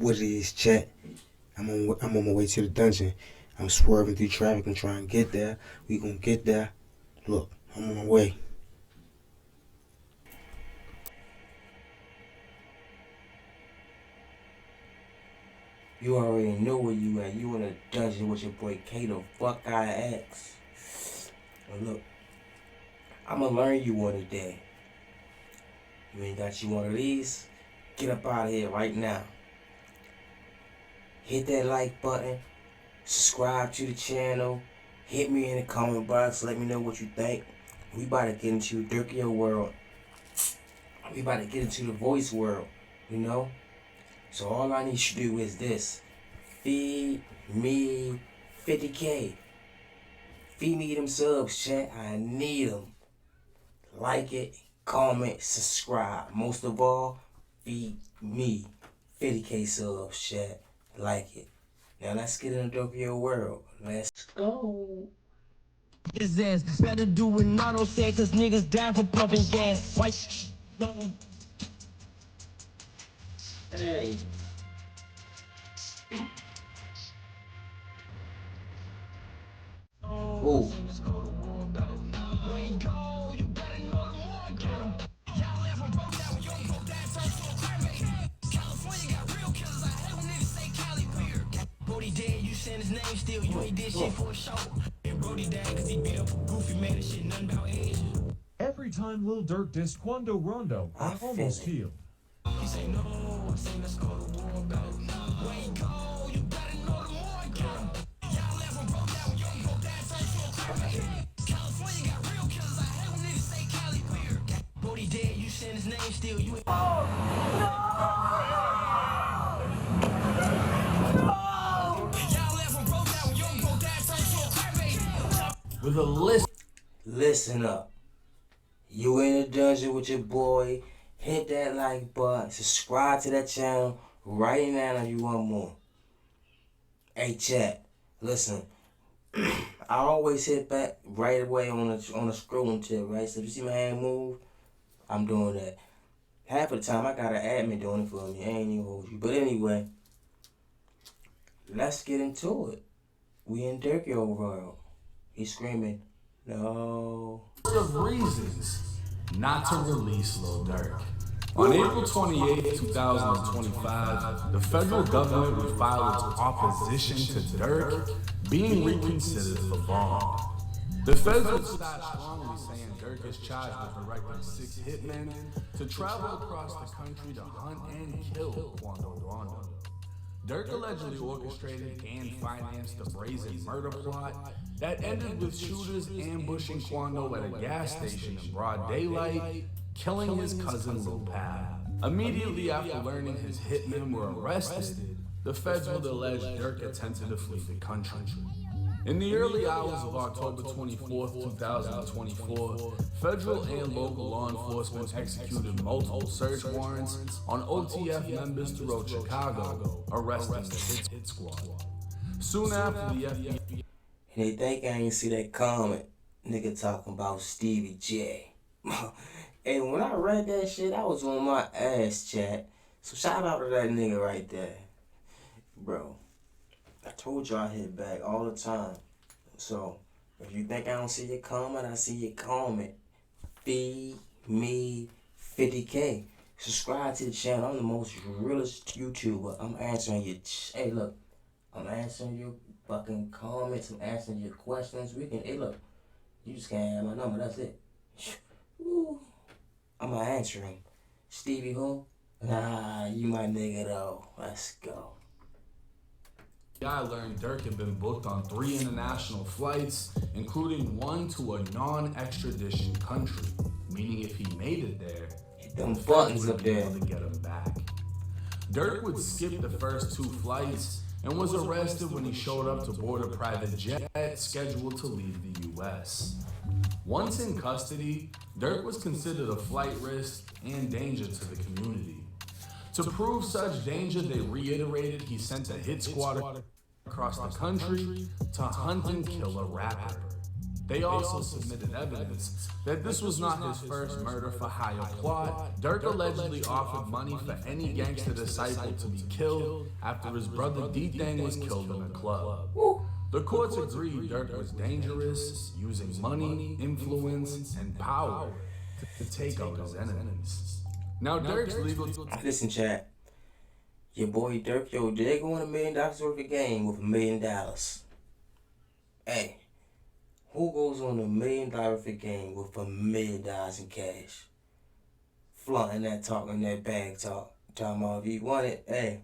What it is, chat? I'm on my way to the dungeon. I'm swerving through traffic and trying to get there. We gonna get there. Look, I'm on my way. You already know where you at. You in a dungeon with your boy K the fuck I X. Well, look, I'ma learn you one today. You ain't got you one of these? Get up out of here right now. Hit that like button. Subscribe to the channel. Hit me in the comment box. Let me know what you think. We about to get into Durkia world. We about to get into the voice world. You know? So all I need you to do is this. Feed me 50K. Feed me them subs, chat. I need them. Like it, comment, subscribe. Most of all, feed me 50K subs, chat. Like it. Now let's get in the Durkia world. Let's go. His ass better do what Nardo said, cause niggas down for pumping gas. White. Hey. Ooh. Brody dead, you saying his name still, you ain't did shit for a show. And Brody died cause he beat up a goofy, made a shit nothing about age. Every time LiL Durk dissed Quando Rondo, I I almost feel it. healed. He say no, I say let's go to war about. Where you go, you better know the more get him. Y'all ever broke down, you broke that turn to a crackhead. California got real killers, I hate when niggas say Cali weird. Brody dead, you saying his name still, you ain't. With a list. Listen up. You in the dungeon with your boy. Hit that like button. Subscribe to that channel right now if you want more. Hey chat, listen. I always hit back right away on the scrolling tip, right? So if you see my hand move, I'm doing that. Half of the time I got an admin doing it for me. I ain't even hold you. But anyway, let's get into it. We in Durkia world. He's screaming, no. Of reasons not to release LiL Durk. On April 28, 2025, the federal government would file its opposition to Durk being reconsidered for bond. The feds would start strongly saying Durk is charged with directing 6 hitmen to travel across the country to hunt and kill Quando Rondo. Durk allegedly orchestrated and financed the brazen murder plot that ended with shooters ambushing Quando at a gas station in broad daylight, killing his cousin Lil Pab. Immediately after learning his hitmen were arrested, the feds would allege Durk attempted to flee the country. In the early hours of October 24, 2024, federal and local law enforcement executed multiple search warrants on OTF members throughout Chicago, arresting the hit squad. Soon after the FBI... And they think I ain't see that comment. Nigga talking about Stevie J. And when I read that shit, I was on my ass, chat. So shout out to that nigga right there. Bro, I told you I hit back all the time. So, if you think I don't see your comment, I see your comment. Feed me 50K. Subscribe to the channel. I'm the most realest YouTuber. I'm answering your... Hey, look. I'm answering your fucking comments. I'm answering your questions. Hey, look. You just can't have my number. That's it. Woo. I'm gonna answer him. Stevie who? Nah, you my nigga though. Let's go. I learned Durk had been booked on 3 international flights, including one to a non-extradition country, meaning if he made it there, hit them buttons up there to get him back. Durk would skip the first 2 flights and was arrested when he showed up to board a private jet scheduled to leave the U.S. Once in custody, Durk was considered a flight risk and danger to the community. To prove such danger, they reiterated he sent a hit squad across the country to hunt and kill a rapper. They also submitted evidence that this was not his first murder for hire plot. Durk allegedly offered money for any gangster disciple to be killed after his brother D-Thang was killed in a club. The courts agreed Durk was dangerous, using money, influence, and power to take out his enemies. Now Durk's legal... Listen, chat. Your boy Durk, yo, they going $1 million worth of game with $1 million. Hey, who goes on $1 million worth of game with $1 million in cash? Flaunting that talk and that bag talk. Talking about if you want it, hey.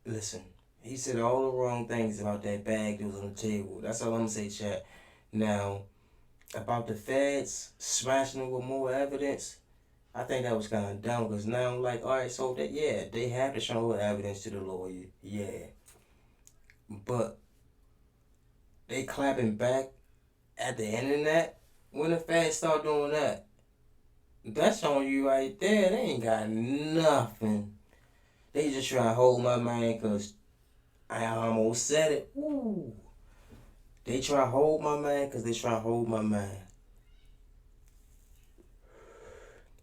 Listen, he said all the wrong things about that bag that was on the table. That's all I'm gonna say, chat. Now, about the feds smashing it with more evidence, I think that was kind of dumb because now I'm like, all right, so that, yeah, they have to show evidence to the lawyer, yeah. But they clapping back at the internet when the feds start doing that. That's on you right there. They ain't got nothing. They just trying to hold my man because I almost said it. Woo. They try to hold my man because they try to hold my man.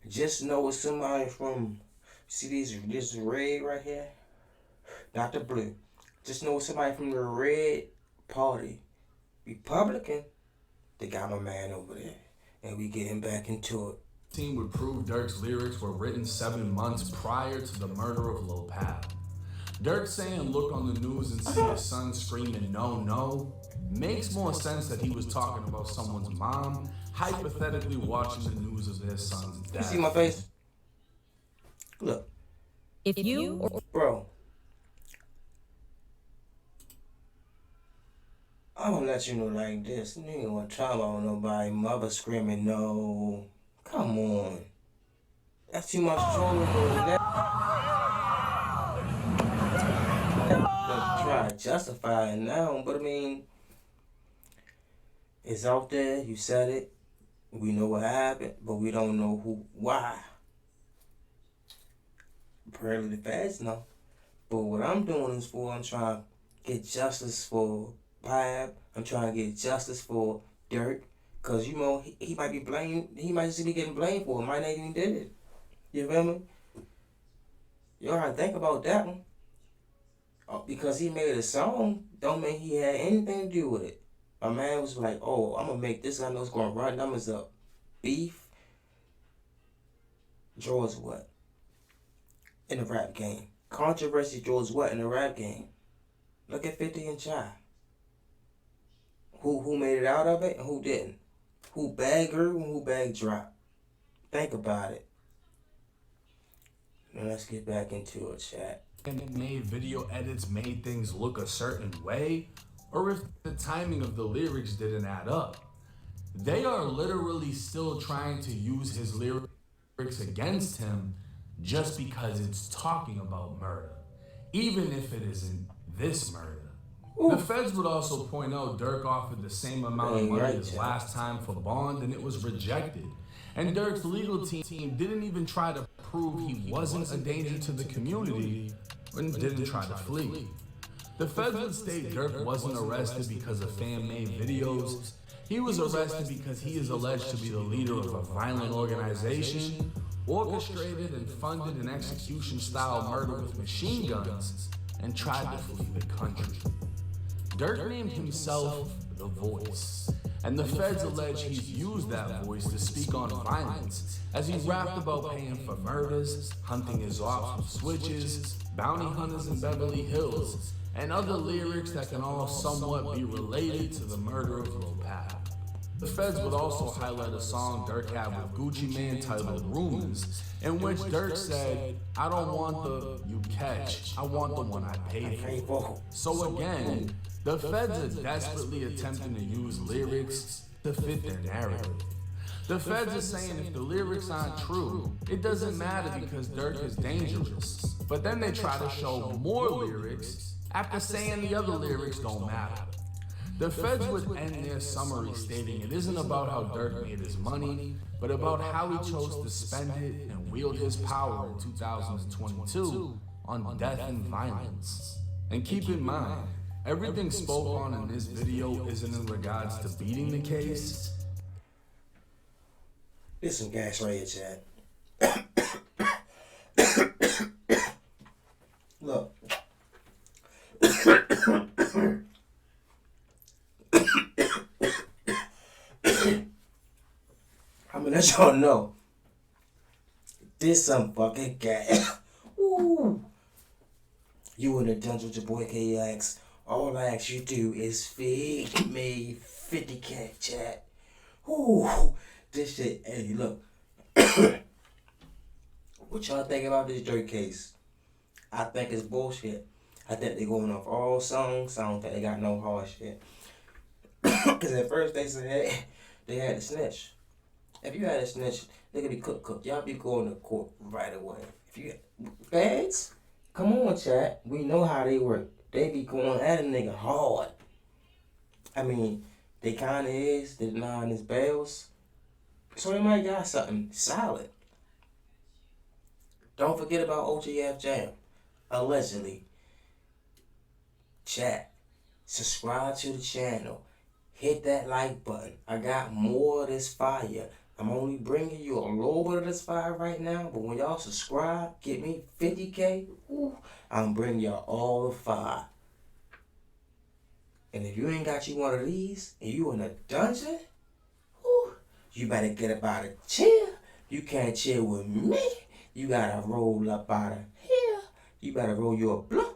Just know it's somebody from, see this red right here? Not the blue. Just know it's somebody from the red party. Republican, they got my man over there. And we getting back into it. Team would prove Durk's lyrics were written 7 months prior to the murder of Lil Pap. Durk saying look on the news and see his son screaming no makes more sense that he was talking about someone's mom hypothetically watching the news of their son's death. You see my face? Look. If you... Bro. I'm gonna let you know like this. You ain't gonna talk about nobody mother screaming no. Come on. That's too much trolling for that. Try to justify it now, but I mean, it's out there. You said it. We know what happened, but we don't know why. Apparently the feds know. But what I'm doing is I'm trying to get justice for Pab. I'm trying to get justice for Durk. Because, you know, he might be blamed. He might just be getting blamed for it. Might not even did it. You feel me? You gotta think about that one. Because he made a song, don't mean he had anything to do with it. My man was like, oh, I'm gonna make this. I know it's gonna run numbers up. Beef draws what? In the rap game. Controversy draws what in the rap game? Look at 50 and Chai. Who made it out of it and who didn't? Who bag grew and who bag dropped? Think about it. Now let's get back into it, chat. And made video edits made things look a certain way, or if the timing of the lyrics didn't add up. They are literally still trying to use his lyrics against him just because it's talking about murder, even if it isn't this murder. The feds would also point out Durk offered the same amount of money as last time for bond and it was rejected. And Durk's legal team didn't even try to prove he wasn't a danger to the community and didn't try to flee. The feds would state Durk wasn't arrested because of fan-made videos. He was arrested because he is alleged to be the leader of a violent organization, orchestrated and funded an execution-style murder with machine guns, and tried to flee the country. Durk named himself The Voice, and the feds allege he's used that voice to speak on violence as he rapped about paying for murders, hunting his ops with switches, bounty hunters in Beverly Hills, and other lyrics that can all somewhat be related to the murder of Lil Pap. The feds would also highlight a song Durk had with Gucci Mane titled Rumors, in which Durk said, I don't want the you catch, I want the one I paid for. So again, the feds are desperately attempting to use lyrics to fit their narrative. The feds are saying if the lyrics aren't true, it doesn't matter because Durk is dangerous. But then they try to show more lyrics after saying the other lyrics don't matter. The feds would end their summary stating it isn't about how Durk made his money, but about how he chose to spend it and wield his power in 2022 on death and violence. And keep in mind, Everything spoke on in this video isn't in regards to beating the case. There's some gas right here, Chad. Look. I'm gonna let y'all know. This some fucking gas. Ooh. You in the dungeon with your boy KX. All I ask you do is feed me 50K, chat. Ooh. This shit, hey, look. What y'all think about this Dirt case? I think it's bullshit. I think they going off all songs. I don't think they got no hard shit. Because at first they said they had to snitch. If you had a snitch, they could be cooked. Y'all be going to court right away. If you feds, come on, chat. We know how they work. They be going at a nigga hard. I mean, they kind of is. They denying his bails. So they might got something solid. Don't forget about OGF Jam. Allegedly. Chat. Subscribe to the channel. Hit that like button. I got more of this fire. I'm only bringing you a little bit of this fire right now, but when y'all subscribe, get me 50K, ooh, I'm bringing y'all all the fire. And if you ain't got you one of these, and you in a dungeon, ooh, you better get up out of chill. You can't chill with me. You gotta roll up out of here. You better roll your blunt.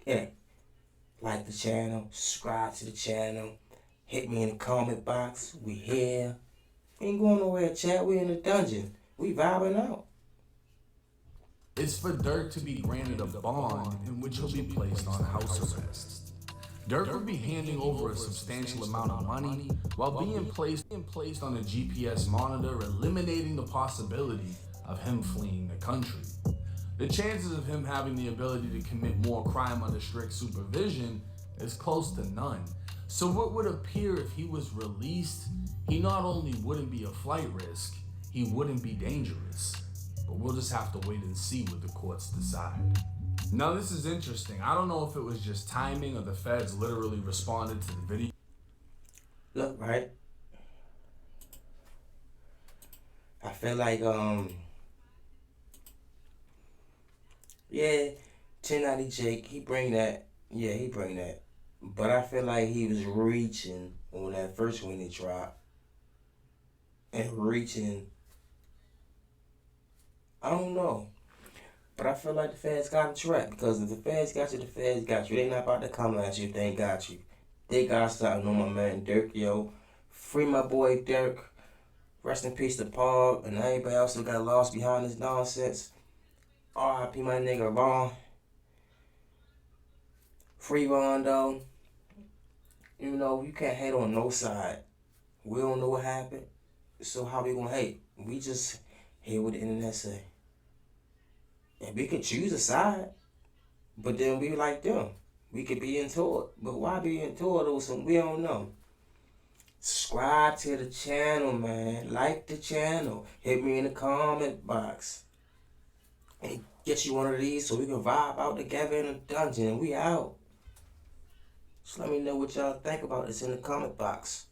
Yeah. Like the channel, subscribe to the channel, hit me in the comment box. We here. We ain't going nowhere, chat. We in the dungeon. We vibing out. It's for Dirk to be granted a bond in which he'll be placed on house arrest. Dirk will be handing over a substantial amount of money while being placed on a GPS monitor, eliminating the possibility of him fleeing the country. The chances of him having the ability to commit more crime under strict supervision is close to none. So what would appear if he was released, he not only wouldn't be a flight risk, he wouldn't be dangerous. But we'll just have to wait and see what the courts decide. Now this is interesting. I don't know if it was just timing or the feds literally responded to the video. Look, right? I feel like, yeah, 1090 Jake, he bring that. Yeah, he bring that. But I feel like he was reaching on that first one he dropped. And reaching, I don't know. But I feel like the feds got him trapped. Because if the feds got you, the feds got you. They not about to come at you if they ain't got you. They got something on my man Dirk, yo. Free my boy Dirk. Rest in peace to Paul and everybody else who got lost behind this nonsense. R.I.P. my nigga Ron. Free Ron though. You know, you can't hate on no side. We don't know what happened. So how we gonna hate? We just hear what the internet say. And we could choose a side. But then we like them. We could be into it. But why be into it or something we don't know? Subscribe to the channel, man. Like the channel. Hit me in the comment box. And get you one of these so we can vibe out together in a dungeon. We out. Just let me know what y'all think about this in the comment box.